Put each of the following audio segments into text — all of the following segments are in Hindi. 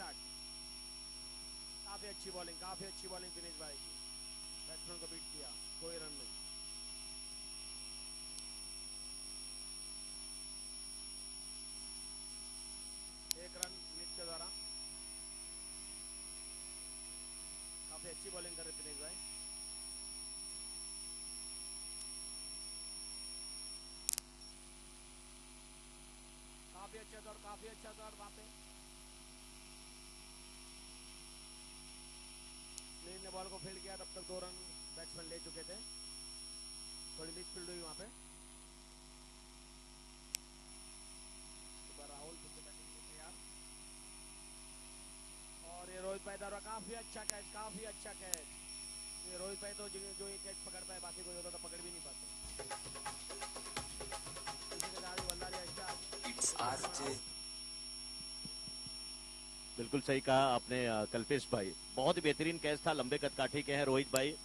स्टार्ट। काफी अच्छी बॉलिंग दिनेश भाई की, बैट्समैन को बीट किया, कोई रन नहीं। एक रन नीट के द्वारा। काफी अच्छी बॉलिंग कर रहे दिनेश भाई। काफी अच्छा दौर वहां पे। ने बॉल को फील्ड किया, तब तक 2 रन बैट्समैन ले चुके थे। थोड़ी मिस फील्ड हुई वहां पे। राहुल फिर से बैटिंग में तैयार, और ये रोहित भाई द्वारा काफी अच्छा कैच। ये रोहित भाई तो जो ये कैच पकड़ता है, बाकी कोई होता तो पकड़ भी नहीं पाते। बिल्कुल सही कहा आपने कल्पेश भाई, बहुत ही बेहतरीन कैच था। लंबे कदकाठी के हैं रोहित भाई।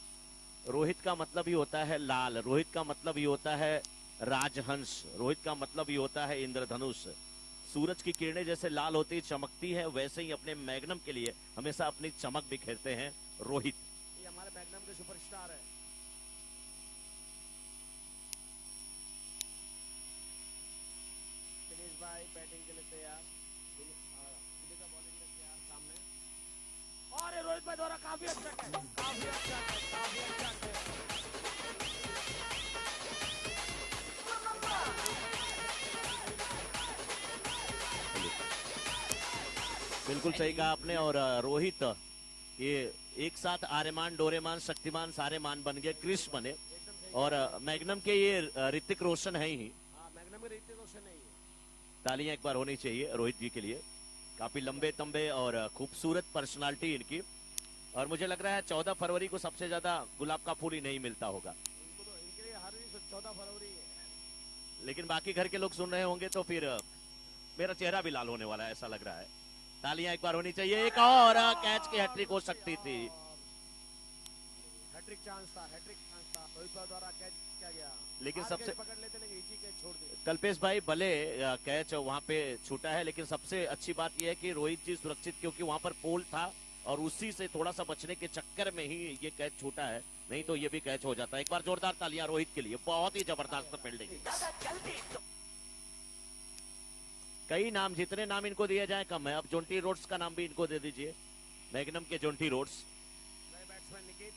रोहित का मतलब ही होता है लाल, रोहित का मतलब ही होता है राजहंस, रोहित का मतलब ही होता है इंद्रधनुष। सूरज की किरणें जैसे लाल होती चमकती है, वैसे ही अपने मैग्नम के लिए हमेशा अपनी चमक बिखेरते हैं रोहित। ये हमारे मैग्नम के सुपरस्टार है। दिनेश भाई बैटिंग के लिए तैयार, बॉलिंग में तैयार सामने। और ये रोहित भाई द्वारा काफी अच्छा कैच। बिल्कुल सही कहा आपने। और रोहित ये एक साथ आर्यमान, डोरेमान, शक्तिमान सारे मान बन गए, क्रिश बने। और मैग्नम के ये ऋतिक रोशन है ही। मैग्नम में ऋतिक रोशन है ही। तालियां एक बार होनी चाहिए रोहित जी के लिए। काफी लंबे तंबे और खूबसूरत पर्सनालिटी इनकी। और मुझे लग रहा है 14 फरवरी को सबसे ज्यादा गुलाब का फूल ही नहीं मिलता होगा। इनको तो इनके लिए हर 14 फरवरी है। लेकिन बाकी घर के लोग सुन रहे होंगे तो फिर मेरा चेहरा भी लाल होने वाला है, ऐसा लग रहा है। तालियां एक बार होनी चाहिए। एक और कैच की हैट्रिक हो सकती थी। हैट्रिक चांस था। रोहित भाई द्वारा कैच किया गया, लेकिन सबसे पकड़ लेते, लेकिन इजी कैच छोड़ दिया। कल्पेश भाई भले कैच वहां पे छूटा है, लेकिन सबसे अच्छी बात यह है कि रोहित जी सुरक्षित, क्योंकि वहां पर पोल था और उसी से थोड़ा सा बचने के चक्कर में ही ये कैच छूटा है, नहीं तो ये भी कैच हो जाता है। एक बार जोरदार तालियां रोहित के लिए, बहुत ही जबरदस्त फील्डिंग। कई नाम, जितने नाम इनको दिए जाए कम है। अब जोंटी रोड्स का नाम भी इनको दे दीजिए, मैग्नम के जोंटी रोड्स। नए बैट्समैन निकित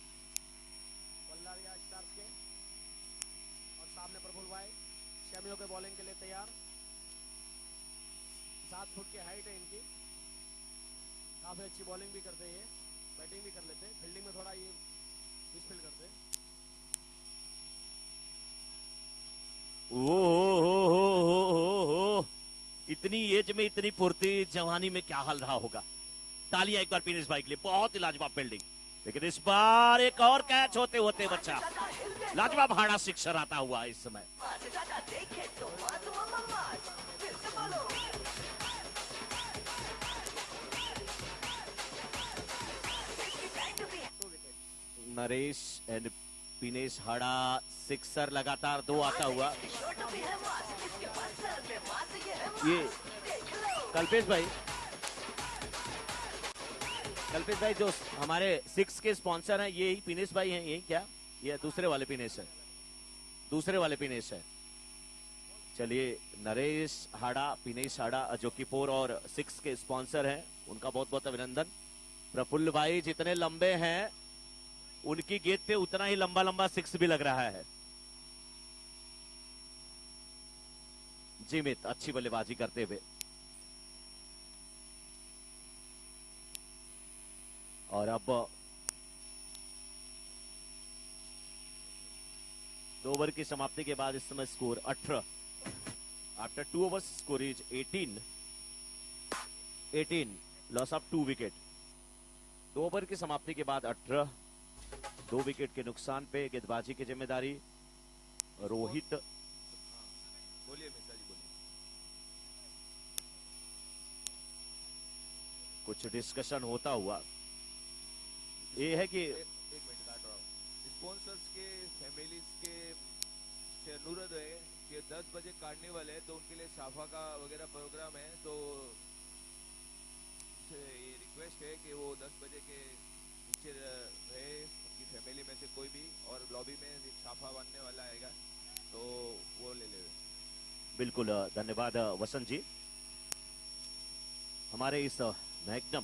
वल्लारिया स्टार्स के, और सामने प्रफुल्ल भाई शमियों के बॉलिंग के लिए तैयार। 7 फुट की हाइट है इनकी, काफी अच्छी बॉलिंग भी करते हैं, बैटिंग भी कर लेते हैं। फील्डिंग में थोड़ा ये मिसफील्ड करते हैं। ओ इतनी एज में इतनी फुर्ती, जवानी में क्या हाल रहा होगा। तालियां एक बार पीनेश भाई के लिए, बहुत ही लाजवाब फील्डिंग। लेकिन इस बार एक और कैच होते होते बच्चा लाजवाब हाड़ा सिक्सर आता हुआ इस समय। नरेश एंड पीनेश हाड़ा सिक्सर लगातार 2 आता हुआ। ये कल्पेश भाई जो हमारे 6 के स्पॉन्सर हैं, ये ही पीनेश भाई हैं, यही क्या? ये दूसरे वाले पीनेश है। चलिए, नरेश हाड़ा, पीनेश हाड़ा जो कि 4 और 6 के स्पॉन्सर हैं, उनका बहुत बहुत अभिनंदन। प्रफुल्ल भाई जितने लंबे हैं, उनकी गेंद पे उतना ही लंबा 6 भी लग रहा है। जिमित अच्छी बल्लेबाजी करते हुए, और अब 2 ओवर की समाप्ति के बाद इस समय score 18। After 2 overs score is 18, loss of 2 wicket. 2 over की समाप्ति के बाद 18, 2 विकेट के नुकसान पे गेंदबाजी की जिम्मेदारी रोहित। बोलिए मिश्रा जी, बोलिए। कुछ डिस्कशन होता हुआ ये है कि एक मिनट काट रहा हूँ। स्पॉन्सर्स के फैमिलीज के से अनुरोध है कि 10 बजे काटने वाले हैं, तो उनके लिए साफा का वगैरह प्रोग्राम है, तो से ये रिक्वेस्ट है कि वो 10 बजे के नीचे रहे, उनकी फैमिली में से कोई भी, और लॉबी में एक साफा बनने वाला आएगा तो वो ले ले। बिल्कुल धन्यवाद वसंत जी। हमारे इस मैग्नम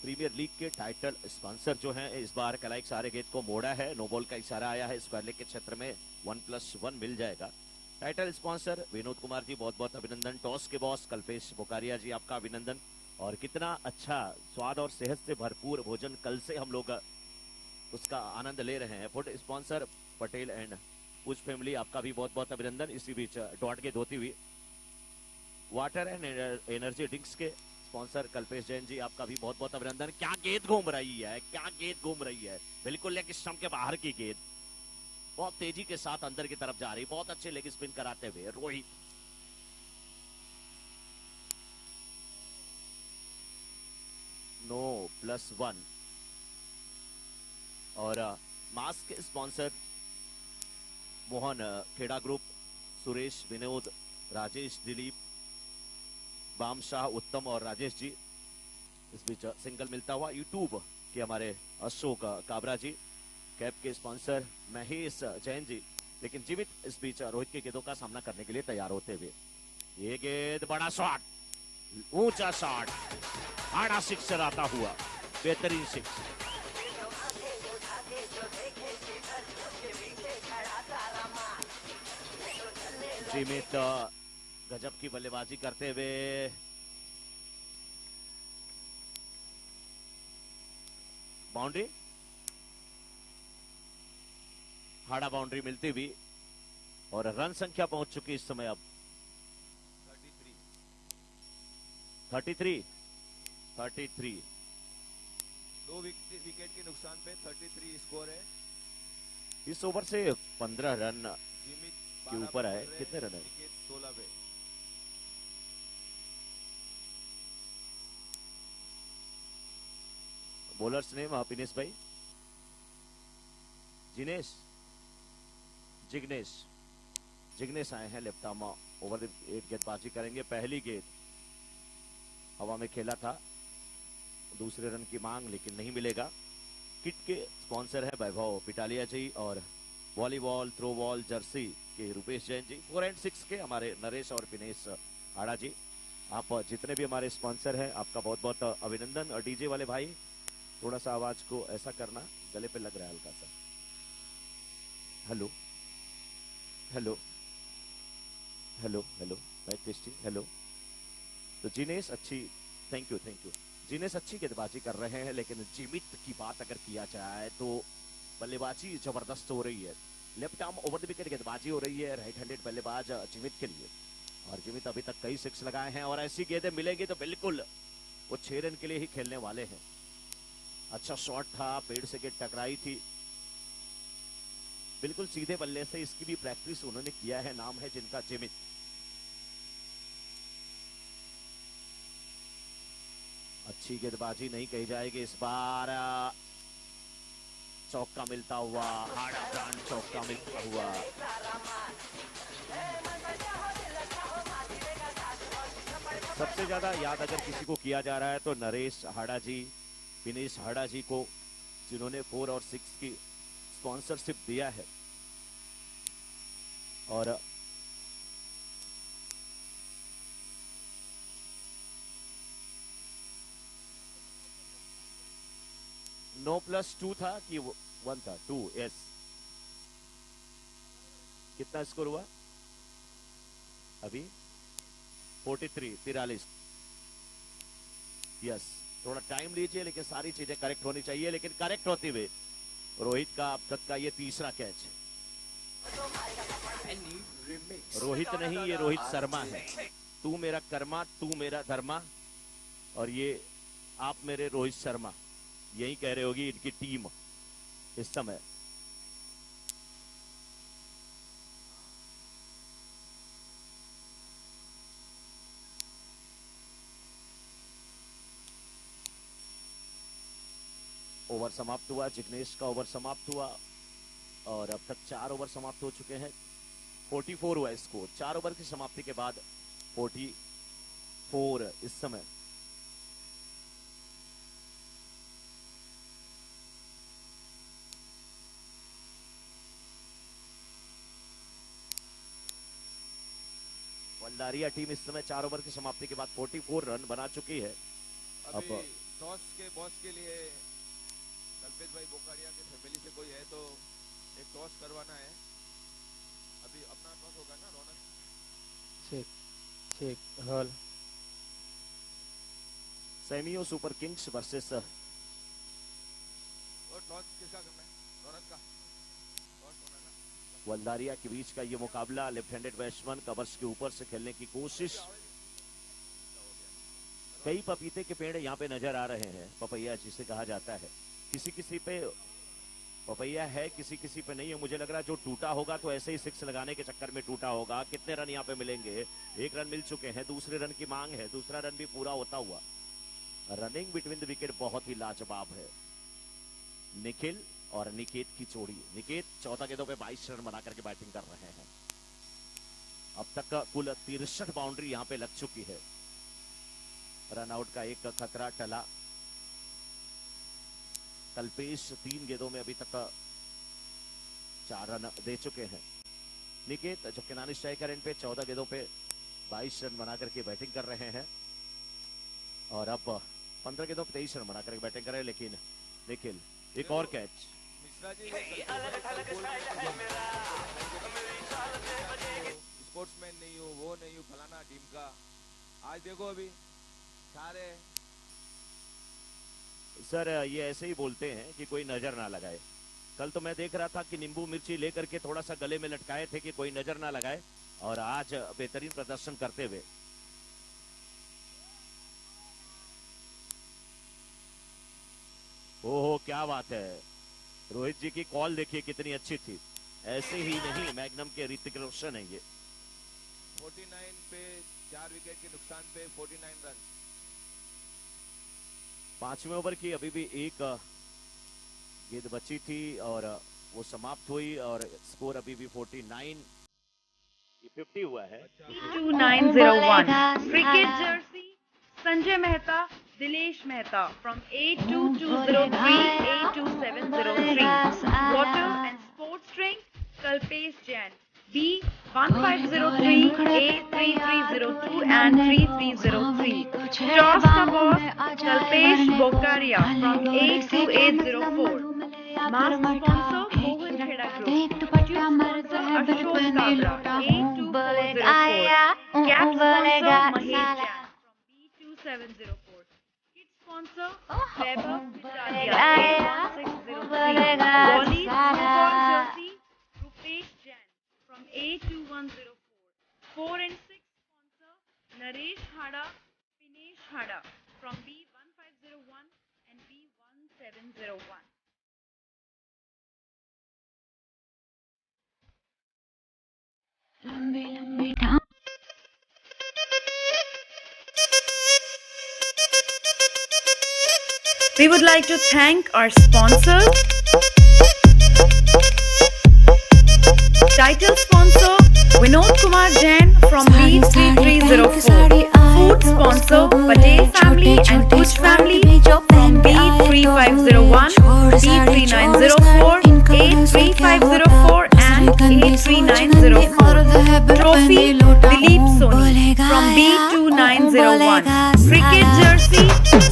प्रीमियर लीग के टाइटल स्पॉन्सर जो हैं इस बार कलाइक सारे गेट को मोड़ा है। नो बॉल का इशारा आया है, स्क्वायर लेग के क्षेत्र में 1+1 मिल जाएगा। टाइटल स्पॉन्सर विनोद कुमार जी बहुत बहुत अभिनंदन। टॉस के बॉस कल्पेश बोकारिया जी आपका अभिनंदन। और कितना अच्छा स्वाद और सेहत से भरपूर भोजन कल से हम लोग उसका आनंद ले रहे हैं। फूड स्पॉन्सर पटेल एंड उस फैमिली आपका भी बहुत बहुत अभिनंदन। इसी बीच डॉट के धोती हुई वाटर एंड एनर्जी ड्रिंक्स के स्पॉन्सर कल्पेश जैन जी आपका भी बहुत बहुत अभिनंदन। क्या गेंद घूम रही है, क्या गेंद घूम रही है, बिल्कुल लेग स्टंप के बाहर की गेंद बहुत तेजी के साथ अंदर की तरफ जा रही, बहुत अच्छे लेग स्पिन कराते हुए रोहित। No+1 और मास्क के स्पॉन्सर मोहन खेड़ा ग्रुप, सुरेश, विनोद, राजेश, दिलीप, बामशाह, उत्तम और राजेश जी। इस बीच सिंगल मिलता हुआ यूट्यूब के हमारे अशोक काबरा जी। कैप के स्पॉन्सर महेश जैन जी। लेकिन जीवित इस बीच रोहित के गेंदों का सामना करने के लिए तैयार होते हुए ये गेंद, बड़ा शॉट, ऊंचा शॉट, आड़ा सिक्सर आता हुआ, बेहतरीन सिक्स। जीमित गजब की बल्लेबाजी करते हुए बाउंड्री, हाड़ा बाउंड्री मिलती हुई और रन संख्या पहुंच चुकी इस समय अब 33। दो विकेट के नुकसान पे 33 स्कोर है। इस ओवर से 15 रन जिमित के ऊपर आए। कितने रन है? विकेट 16 पे। बॉलर्स नेम पिनेश भाई, जिग्नेश आए हैं लेफ्ट आर्म ओवर द 8 गेंदबाजी करेंगे। पहली गेंद हवा में खेला था, दूसरे रन की मांग लेकिन नहीं मिलेगा। किट के स्पॉन्सर है वैभव पिटालिया जी और वॉलीबॉल थ्रो बॉल जर्सी के रुपेश जैन जी। 4 एंड 6 के हमारे नरेश और पिनेश आड़ा जी। आप जितने भी हमारे स्पॉन्सर हैं आपका बहुत बहुत अभिनंदन। और डीजे वाले भाई थोड़ा सा आवाज को ऐसा करना, गले पे लग रहा है हल्का सा। हेलो हेलो हेलो हेलो भाई टेस्टी हेलो। तो जिनेश अच्छी, थैंक यू जिनेश अच्छी गेंदबाजी कर रहे हैं, लेकिन जिमित की बात अगर किया जाए तो बल्लेबाजी जबरदस्त हो रही है। Left arm over the wicket गेंदबाजी हो रही है राइट हैंडेड बल्लेबाज जिमित के लिए। और जिमित अभी तक कई सिक्स लगाए हैं और ऐसी गेंदें मिलेंगी तो बिल्कुल वो 6 रन के लिए ही खेलने वाले हैं। अच्छा शॉट था, पेड़ से गेंद टकराई थी, बिल्कुल सीधे बल्ले से। इसकी भी प्रैक्टिस उन्होंने किया है, नाम है जिनका जिमित। अच्छी गेंदबाजी नहीं कही जाएगी इस बार। चौका मिलता हुआ, हार्ड ब्रांड चौका मिलता हुआ। सबसे ज्यादा याद अगर किसी को किया जा रहा है तो नरेश हाड़ा जी, विनेश हाड़ा जी को, जिन्होंने 4 और 6 की स्पॉन्सरशिप दिया है। और No+2 था कि 1 था? 2, यस। कितना स्कोर हुआ अभी? 43। यस, थोड़ा टाइम लीजिए लेकिन सारी चीजें करेक्ट होनी चाहिए। लेकिन करेक्ट होते हुए रोहित का अब तक का ये तीसरा कैच। रोहित नहीं, ये रोहित शर्मा है। तू मेरा कर्मा, तू मेरा धर्मा, और ये आप मेरे रोहित शर्मा, यही कह रहे होगी इनकी टीम इस समय। ओवर समाप्त हुआ, जिग्नेश का ओवर समाप्त हुआ और अब तक 4 ओवर समाप्त हो चुके हैं। 44 हुआ स्कोर 4 ओवर की समाप्ति के बाद। 44 इस समय। वल्दारिया टीम इस समय 4 ओवर की समाप्ति के बाद 44 रन बना चुकी है। अभी टॉस के बॉस के लिए कल्पेश भाई बोकारिया के फैमिली से कोई है तो एक टॉस करवाना है। अभी अपना टॉस होगा ना रौनक? ठीक ठीक hall semio super Kings versus और टॉस किसका करना है? रौनक का टॉस होना ना। वल्दारिया के बीच का ये मुकाबला, लेफ्ट हैंडेड बैट्समैन कवर्स के ऊपर से खेलने की कोशिश। कई पपीते के पेड़ यहाँ पे नजर आ रहे हैं, पपैया जिसे कहा जाता है। किसी किसी पे पपैया है, किसी किसी पे नहीं है। मुझे लग रहा है जो टूटा होगा तो ऐसे ही 6 लगाने के चक्कर में टूटा होगा। कितने रन यहाँ पे मिलेंगे? 1 रन मिल चुके हैं, दूसरे रन की मांग है, दूसरा रन भी पूरा होता हुआ। रनिंग बिटवीन द विकेट बहुत ही लाजवाब है। निखिल और निकेत की जोड़ी। निकेत 14 गेंदों पे 22 रन बना करके बैटिंग कर रहे हैं। अब तक कुल 63 बाउंड्री यहाँ पे लग चुकी है। रन आउट का एक खतरा टला। कल्पेश 3 गेंदों में अभी तक 4 रन दे चुके हैं। निकेत जो किनारी स्ट्राइकर एंड पे 14 गेंदों पे 22 रन बना करके बैटिंग कर रहे हैं और अब 15 गेंदों पे 23 रन बना करके बैटिंग कर रहे हैं। लेकिन निखिल एक और कैच। मिश्रा जी स्पोर्ट्समैन नहीं हूँ, वो नहीं हूँ, फलाना टीम का। आज देखो अभी सारे सर ये ऐसे ही बोलते हैं कि कोई नजर ना लगाए। कल तो मैं देख रहा था कि नींबू मिर्ची लेकर के थोड़ा सा गले में लटकाए थे कि कोई नजर ना लगाए, और आज बेहतरीन प्रदर्शन करते हुए ओहो क्या बात है। रोहित जी की कॉल देखिए कितनी अच्छी थी। ऐसे ही नहीं, मैग्नम के ऋतिक रोशन है ये। 49 पे 4 विकेट के नुकसान पे 49 रन। 5वें ओवर की अभी भी एक गेंद बची थी और वो समाप्त हुई और स्कोर अभी भी 49 50 हुआ है। 2901 cricket jersey Sanjay Mehta, Dilesh Mehta from A2203 A2703 water and sports drink Kalpesh Jain B1503 A3302 and 3303 toss the boss Kalpesh Bokaria from A2804 mask sponsor Mohan Kheda Group tube sponsor Ashok Kabra A2404 cap sponsor Mahesh Jain from B2704 kit sponsor Vaibhav Vitalia A1603 Wally football jersey Rupesh Jain from A2104 4 and 6 sponsor Naresh Hada Pinesh Hada from B1501 and B1701 We would like to thank our sponsors. Title sponsor Vinod Kumar Jain from B3304. Food sponsor Patel family and Bush family from B3501, B3904, A3504 and A3904. Trophy Dilip Soni from B2901. Cricket jersey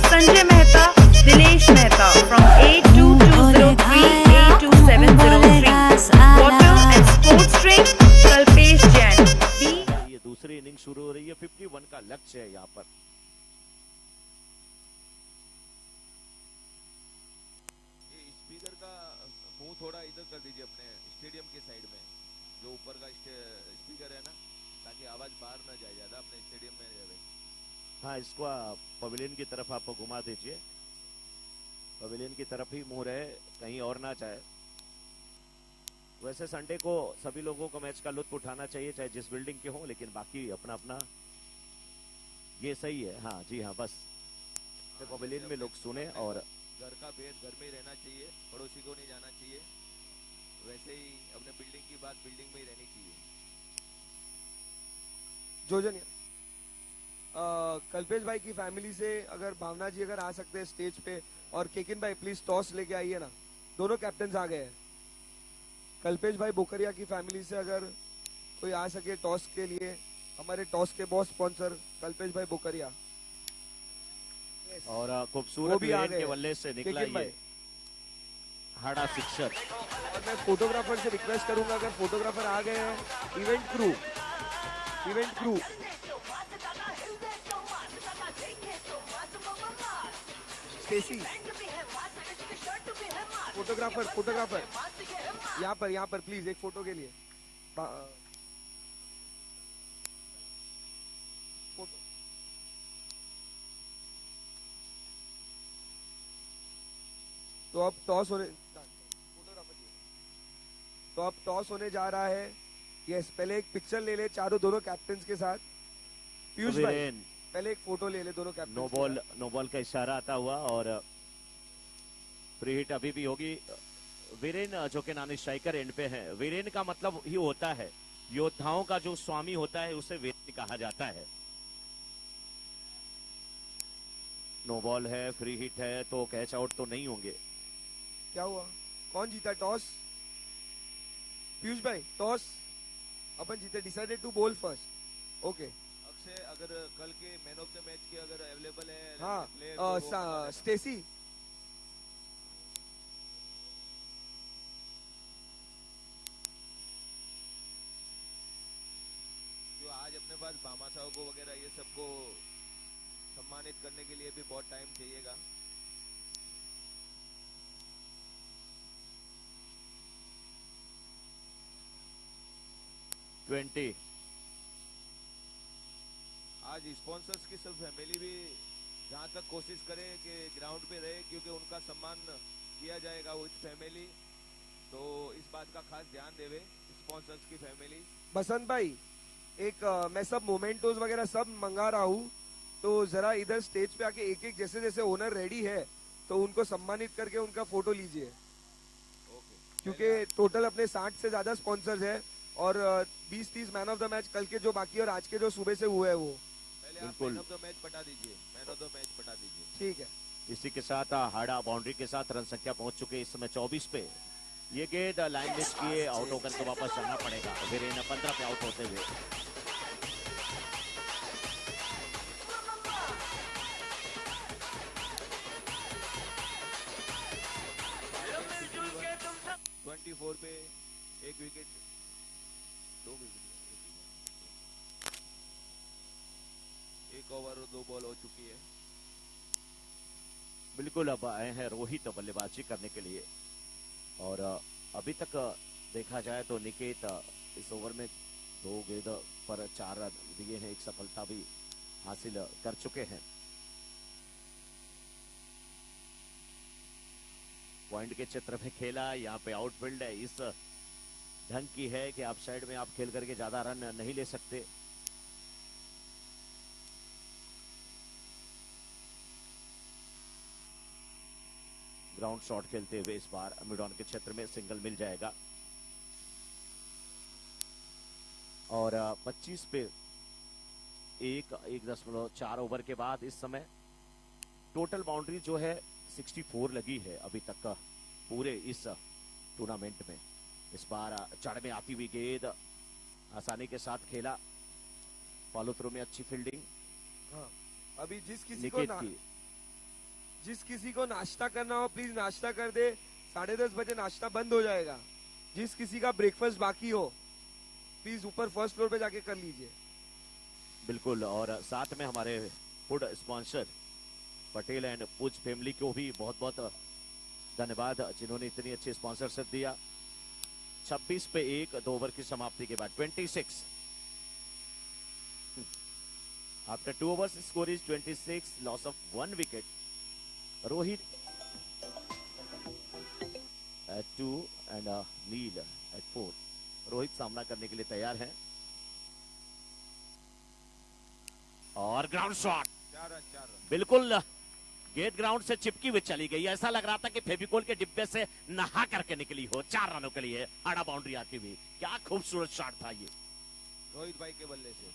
Sanjay Mehta, Dilesh Mehta from A2203, A2703. Water and sports drink Kalpesh Jain. ये दूसरी इनिंग शुरू हो रही है। 51 का लक्ष्य है यहाँ पर। ये स्पीकर का मुंह थोड़ा इधर कर दीजिए अपने स्टेडियम के साइड में, जो ऊपर का स्पीकर है ना, ताकि आवाज बाहर ना जाए ज्यादा, अपने स्टेडियम में रहे। हाँ, इसको पवेलियन की तरफ आप घुमा दीजिए। पवेलियन की तरफ ही मुंह रहे, कहीं और ना जाए। वैसे संडे को सभी लोगों को मैच का लुत्फ उठाना चाहिए, चाहे जिस बिल्डिंग के हों, लेकिन बाकी अपना अपना ये सही है। हाँ जी हाँ, बस पवेलियन में लोग सुने और घर का भेद घर में ही रहना चाहिए, पड़ोसी को नहीं जाना चाहिए। वैसे ही अपने बिल्डिंग की बात बिल्डिंग में ही रहनी चाहिए। जोजन कल्पेश भाई की फैमिली से अगर भावना जी अगर आ सकते हैं स्टेज पे, और केकिन भाई प्लीज टॉस लेके आइए ना। दोनों कैप्टन आ गए हैं। कल्पेश भाई बोकरिया की फैमिली से अगर कोई आ सके टॉस के लिए हमारे टॉस के बॉस स्पॉन्सर कल्पेश भाई बोकरिया। और वो खूबसूरत भी आ वीरेन गए के बल्ले से निकला केकिन भाई। ये हाड़ा सिक्सर। और मैं फोटोग्राफर से रिक्वेस्ट करूंगा, अगर फोटोग्राफर आ गए हैं, इवेंट क्रू स्टेसी, फोटोग्राफर यहाँ पर प्लीज एक फोटो के लिए। फोटो तो अब टॉस होने जा रहा है। यस, पहले एक पिक्चर ले ले दोनों कैप्टन के साथ। पीयूष भाई वीरेन पहले एक फोटो ले ले दोनों कैप्टन। नो बॉल का इशारा आता हुआ और फ्री हिट अभी भी होगी। वीरेन जो कि नॉन स्ट्राइकर एंड पे है। वीरेन का मतलब ही होता है योद्धाओं का जो स्वामी होता है उसे वीरेन कहा जाता है। नो बॉल है, फ्री हिट है तो कैच आउट तो नहीं होंगे। क्या हुआ, कौन जीता टॉस? पीयूष भाई टॉस अपन जीते, decided to bowl first. Okay Akshay, अगर कल के मैन ऑफ द मैच के अगर अवेलेबल है हाँ, player, तो वो बता देना। स्टेसी जो आज अपने पास भामाशाह को वगैरह ये सबको सम्मानित करने के लिए भी बहुत टाइम चाहिएगा। आज स्पॉन्सर्स की सब फैमिली भी जहाँ तक कोशिश करे कि ग्राउंड पे रहे, क्योंकि उनका सम्मान किया जाएगा विद फैमिली, तो इस बात का खास ध्यान देवे स्पॉन्सर्स की फैमिली। बसंत भाई एक मैं सब मोमेंटोज वगैरह सब मंगा रहा हूँ, तो जरा इधर स्टेज पे आके एक एक जैसे जैसे ओनर रेडी है तो उनको सम्मानित करके उनका फोटो लीजिए, क्योंकि टोटल अपने 60 से ज्यादा स्पॉन्सर्स है और 20-30 मैन ऑफ द मैच कल के जो बाकी और आज के जो सुबह से हुए हैं वो। पहले आप बिल्कुल। मैन ऑफ द मैच पटा दीजिए, मैन ऑफ द मैच पटा दीजिए। ठीक है, इसी के साथ हाड़ा बाउंड्री के साथ रन संख्या पहुंच चुके इस समय 24 पे। ये गेंद लाइन मिस किए आउट होकर के वापस जाना पड़ेगा। वीरेन 15 पे आउट होते हुए। 24 पे एक विकेट, 2 विकेट, एक ओवर और 2 बॉल हो चुकी है। बिल्कुल अब आए हैं रोहित बल्लेबाजी करने के लिए और अभी तक देखा जाए तो निकेत इस ओवर में 2 गेंद पर 4 रन दिए हैं, एक सफलता भी हासिल कर चुके हैं। पॉइंट के क्षेत्र में खेला, यहाँ पे आउटफील्ड है इस ढंग की है कि आप साइड में आप खेल करके ज्यादा रन नहीं ले सकते। ग्राउंड शॉट खेलते हुए इस बार मिड ऑन के क्षेत्र में सिंगल मिल जाएगा और 25 पे 1.4 ओवर के बाद इस समय टोटल बाउंड्री जो है 64 लगी है अभी तक का पूरे इस टूर्नामेंट में। इस बार चढ़ में आती हुई गेंद आसानी के साथ खेला, फॉलो थ्रू में अच्छी फील्डिंग। हाँ, अभी जिस किसी को नाश्ता करना हो प्लीज नाश्ता कर दे, 10:30 बजे नाश्ता बंद हो जाएगा। जिस किसी का ब्रेकफास्ट बाकी हो प्लीज ऊपर फर्स्ट फ्लोर पे जाके कर लीजिए। बिल्कुल, और साथ में हमारे फूड स्पॉन्सर पटेल एंड पूज फैमिली को भी बहुत बहुत धन्यवाद जिन्होंने इतनी अच्छी स्पॉन्सरशिप दिया। 26 पे 1, 2 ओवर की समाप्ति के बाद 26 after 2 overs score is 26, loss of 1 wicket. Rohit at 2 and Neel at 4। Rohit सामना करने के लिए तैयार हैं और ग्राउंड शॉट 4 रन। बिल्कुल गेट ग्राउंड से चिपकी हुई चली गई। ऐसा लग रहा था कि फेविकोल के डिब्बे से नहा करके निकली हो। 4 रनों के लिए आड़ा बाउंड्री आती हुई। क्या खूबसूरत शॉट था ये रोहित भाई के बल्ले से।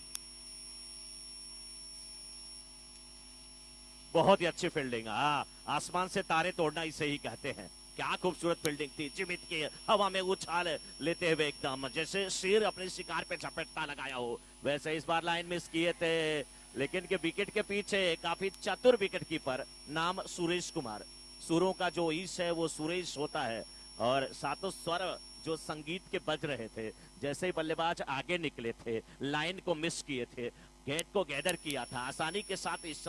बहुत ही अच्छी फील्डिंग। हाँ, आसमान से तारे तोड़ना इसे ही कहते हैं। क्या खूबसूरत फील्डिंग थी जिमित की, हवा में उछाल लेते हुए एकदम जैसे शेर अपने शिकार पे झपटता लगाया हो, वैसे इस बार लाइन मिस किए थे। लेकिन के विकेट के पीछे काफी चतुर विकेट कीपर, नाम सुरेश कुमार। सुरों का जो ईश है वो सुरेश होता है, और सातों स्वर जो संगीत के बज रहे थे, जैसे ही बल्लेबाज आगे निकले थे, लाइन को मिस किए थे, गेट को गैदर किया था, आसानी के साथ इस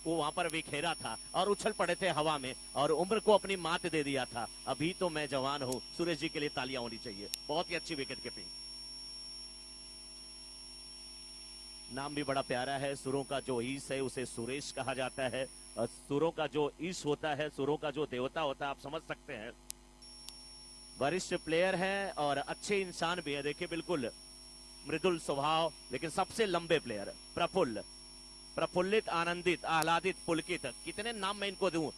को वहां पर बिखेरा था और उछल पड़े थे हवा में और उम्र को अपनी मात दे दिया था। अभी तो मैं जवान हूं, सुरेश जी के लिए तालियां होनी चाहिए, बहुत ही अच्छी विकेट कीपिंग। नाम भी बड़ा प्यारा है, सुरों का जो ईश है उसे सुरेश कहा जाता है, और सुरों का जो ईश होता है, सुरों का जो देवता होता है, आप समझ सकते हैं। वरिष्ठ प्लेयर है और अच्छे इंसान भी है, देखिए बिल्कुल मृदुल स्वभाव, लेकिन सबसे लंबे प्लेयर प्रफुल्ल, प्रफुल्लित, आनंदित, आह्लादित, पुलकित, कितने नाम मैं इनको दूं।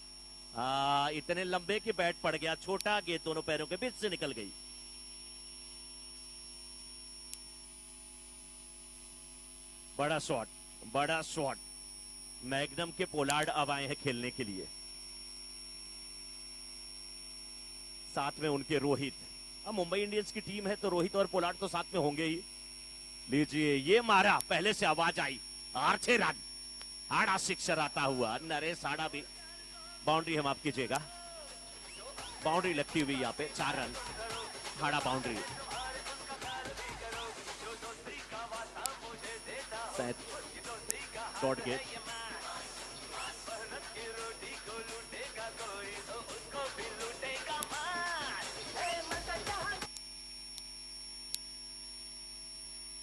इतने लंबे की बैट पड़ गया, छोटा गेंद दोनों पैरों के बीच से निकल गई। बड़ा शॉट, बड़ा शॉट। मैग्नम के पोलार्ड अब आए हैं खेलने के लिए, साथ में उनके रोहित। अब मुंबई इंडियंस की टीम है तो रोहित और पोलार्ड तो साथ में होंगे ही। लीजिए, ये मारा, पहले से आवाज आई, आर्चे रन, हाड़ा सिक्सर आता हुआ, नरेश हाड़ा भी। बाउंड्री हम आप कीजिएगा, बाउंड्री लगती हुई यहाँ पे, 4 रन, हाड़ा बाउंड्री। शॉर्ट गेट,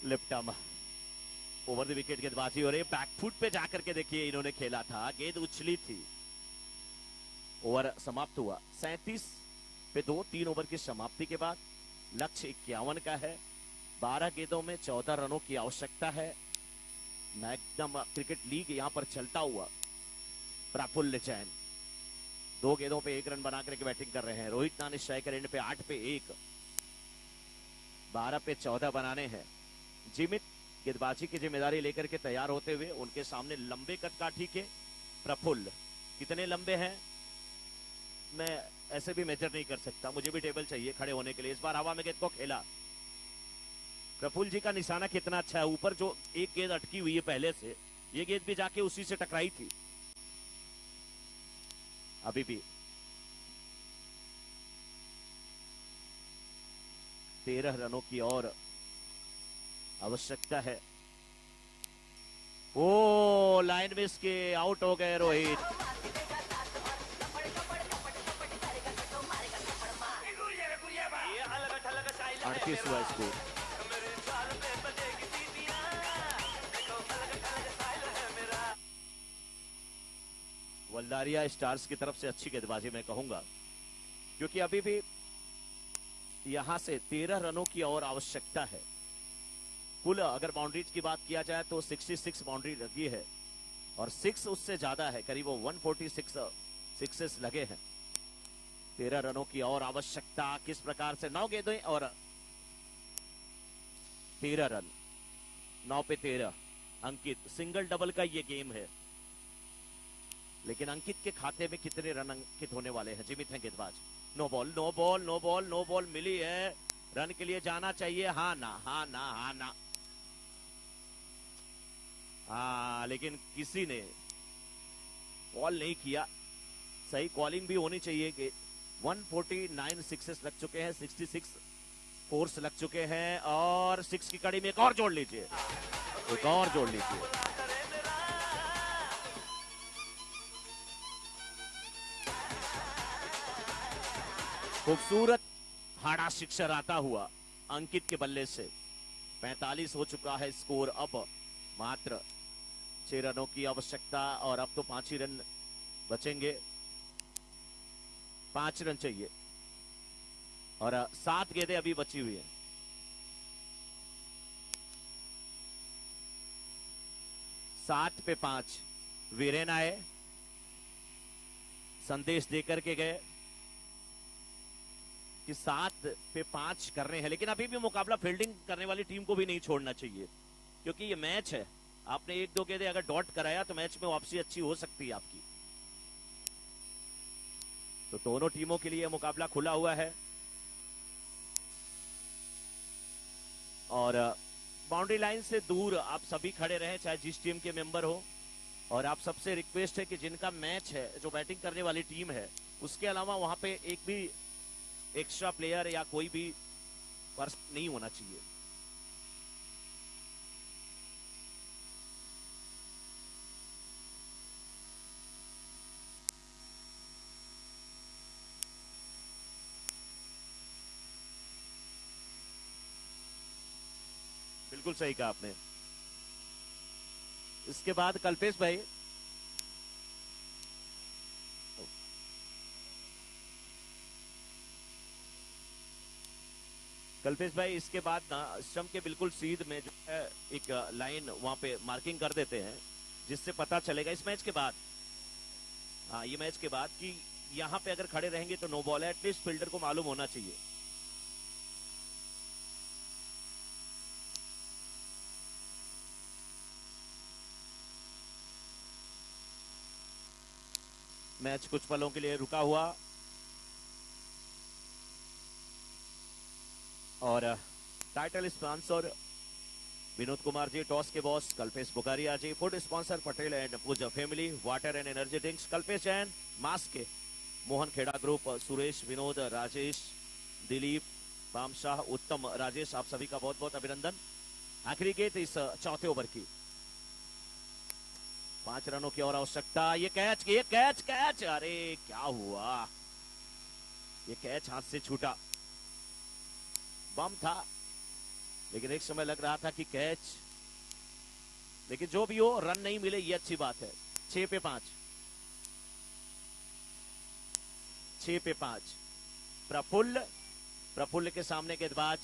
left arm over the wicket गेंदबाजी हो रही है। बैकफुट पे जाकर के देखिए इन्होंने खेला था, गेंद उछली थी। ओवर समाप्त हुआ 37 पे 2, 3 ओवर की समाप्ति के बाद लक्ष्य 51 का है। 12 गेंदों में 14 रनों की आवश्यकता है। मैग्नम क्रिकेट लीग यहां पर चलता हुआ प्रफुल्ल जैन 2 गेंदों पे 1 रन बनाकर के बैटिंग कर रहे हैं। रोहित नानी स्ट्राइकर एंड पे 8 पे 1, 12 पे 14 बनाने हैं। जिमित गेंदबाजी की जिम्मेदारी लेकर के तैयार होते हुए, उनके सामने लंबे कदकाठी के प्रफुल्ल। कितने लंबे हैं मैं ऐसे भी मेजर नहीं कर सकता, मुझे भी टेबल चाहिए खड़े होने के लिए। इस बार हवा में गेंद को खेला, प्रफुल्ल जी का निशाना कितना अच्छा है। ऊपर जो एक गेंद अटकी हुई है पहले से, ये गेंद भी जाके उसी से टकराई थी। अभी भी 13 रनों की और आवश्यकता है। ओ, लाइन मिस के आउट हो गए रोहित। 38 हुआ स्कोर। वल्दारिया स्टार्स की तरफ से अच्छी गेंदबाजी मैं कहूंगा, क्योंकि अभी भी यहां से 13 रनों की और आवश्यकता है। कुल अगर बाउंड्रीज की बात किया जाए तो 66 बाउंड्री लगी है और 6 उससे ज्यादा है, करीब 146 सिक्सेस लगे हैं। 13 रनों की और आवश्यकता। किस प्रकार से 9 गेंदें और 13 रन, 9 पे 13। अंकित, सिंगल डबल का ये गेम है, लेकिन अंकित के खाते में कितने रन अंकित होने वाले हैं? जिमित है गेंदबाज। No ball, no ball, no ball, no ball मिली है, रन के लिए जाना चाहिए। हाँ ना, हाँ ना, हाँ ना, हाँ, लेकिन किसी ने कॉल नहीं किया। सही कॉलिंग भी होनी चाहिए कि 149 सिक्सेस लग चुके हैं, 66 फोर्स लग चुके हैं, और 6 की कड़ी में एक और जोड़ लीजिए, एक और जोड़ लीजिए। खूबसूरत हाड़ा सिक्सर आता हुआ अंकित के बल्ले से। 45 हो चुका है स्कोर। अब मात्र 6 रनों की आवश्यकता, और अब तो 5 ही रन बचेंगे। 5 रन चाहिए और 7 गेंदें अभी बची हुई है। सात पे 5 वीरेन आए, संदेश देकर के गए कि 7 पे 5 कर रहे हैं, लेकिन अभी भी मुकाबला फील्डिंग करने वाली टीम को भी नहीं छोड़ना चाहिए, क्योंकि ये मैच है। आपने 1-2 गेंदें अगर डॉट कराया तो मैच में वापसी अच्छी हो सकती है आपकी। तो दोनों टीमों के लिए मुकाबला खुला हुआ है और बाउंड्री लाइन से दूर आप सभी खड़े रहें, चाहे जिस टीम के मेंबर हो। और आप सबसे रिक्वेस्ट है कि जिनका मैच है, जो बैटिंग करने वाली टीम है, उसके अलावा वहां पे एक भी एक्स्ट्रा प्लेयर या कोई भी पर्सन नहीं होना चाहिए। बिल्कुल सही कहा आपने। इसके बाद कल्पेश भाई, इसके बाद ना स्टंप के बिल्कुल सीध में जो है एक लाइन वहां पे मार्किंग कर देते हैं, जिससे पता चलेगा इस मैच के बाद, हाँ ये मैच के बाद, कि यहाँ पे अगर खड़े रहेंगे तो नो बॉल है। एटलीस्ट फील्डर को मालूम होना चाहिए। मैच कुछ पलों के लिए रुका हुआ और title sponsor Vinod Kumar ji, toss के boss Kalpesh Bukaria ji, food sponsor Patel and Pooja family, water and energy drinks Kalpesh and mask के मोहन खेड़ा ग्रुप, सुरेश, विनोद, राजेश, दिलीप, बामशाह, उत्तम, राजेश, आप सभी का बहुत बहुत अभिनंदन। आखिरी गेंद इस चौथे ओवर की, 5 रनों की और आवश्यकता। ये कैच, अरे क्या हुआ, ये कैच हाथ से छूटा, बम था, लेकिन एक समय लग रहा था कि कैच, लेकिन जो भी हो रन नहीं मिले ये अच्छी बात है। 6 पे 5, 6 पे 5। प्रफुल्ल के सामने गेंदबाज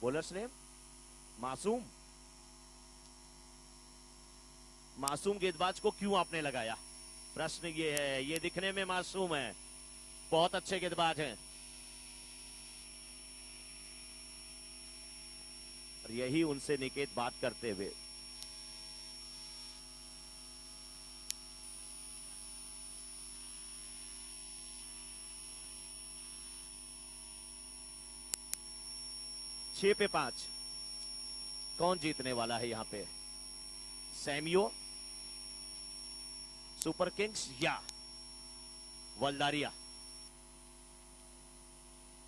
बॉलर्स नेम मासूम गेंदबाज को क्यों आपने लगाया, प्रश्न ये है। ये दिखने में मासूम है, बहुत अच्छे गेंदबाज हैं, और यही उनसे निकेत बात करते हुए। छह पे 5, कौन जीतने वाला है यहां पे, सैमियो, सुपर किंग्स या वल्दारिया।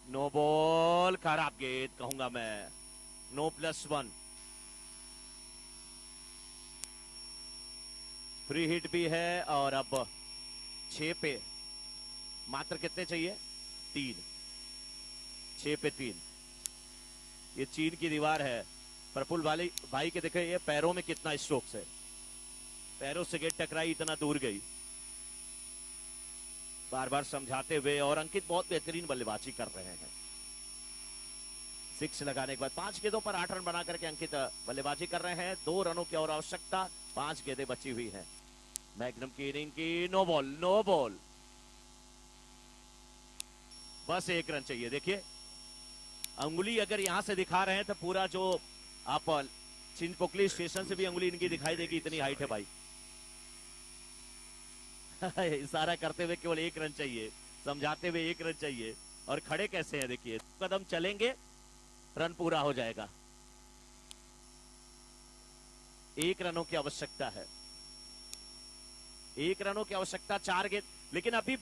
नो बॉल, खराब गेंद कहूंगा मैं, नो +1। फ्री हिट भी है और अब 6 पे मात्र कितने चाहिए, 3, 6 पे 3। ये चीन की दीवार है। प्रफुल्ल भाई के देखे ये पैरों में कितना स्ट्रोक्स है, पैरों से गेंद टकराई, इतना दूर गई, बार बार समझाते हुए। और अंकित बहुत बेहतरीन बल्लेबाजी कर रहे हैं। 6 लगाने के बाद 5 गेंदों पर 8 रन बना करके अंकित बल्लेबाजी कर रहे हैं। 2 रनों की और आवश्यकता, 5 गेंदें बची हुई हैं। मैग्नम की इनिंग की, नो बॉल, बस 1 रन चाहिए। देखिए अंगुली अगर यहां से दिखा रहे हैं तो पूरा जो आप चिंचपोकली स्टेशन से भी अंगुली इनकी दिखाई देगी, इतनी हाइट है भाई। इशारा करते हुए केवल 1 रन चाहिए, समझाते हुए 1 रन चाहिए। और खड़े कैसे हैं देखिए, कदम चलेंगे रन पूरा हो जाएगा। 1 रनों की आवश्यकता है, 1 रनों की आवश्यकता, 4 गेंद। लेकिन अभी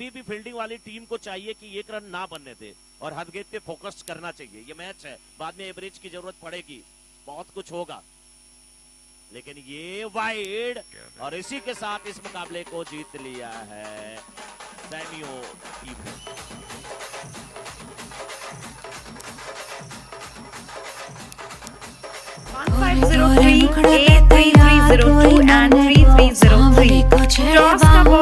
भी फील्डिंग वाली टीम को चाहिए कि 1 रन ना बनने दे और हद गेंद पे फोकस करना चाहिए। ये मैच है, बाद में एवरेज की जरूरत पड़ेगी, बहुत कुछ होगा, लेकिन ये वाइड, और इसी के साथ इस मुकाबले को जीत लिया है सैमियो टीम। (150383302 and 3303)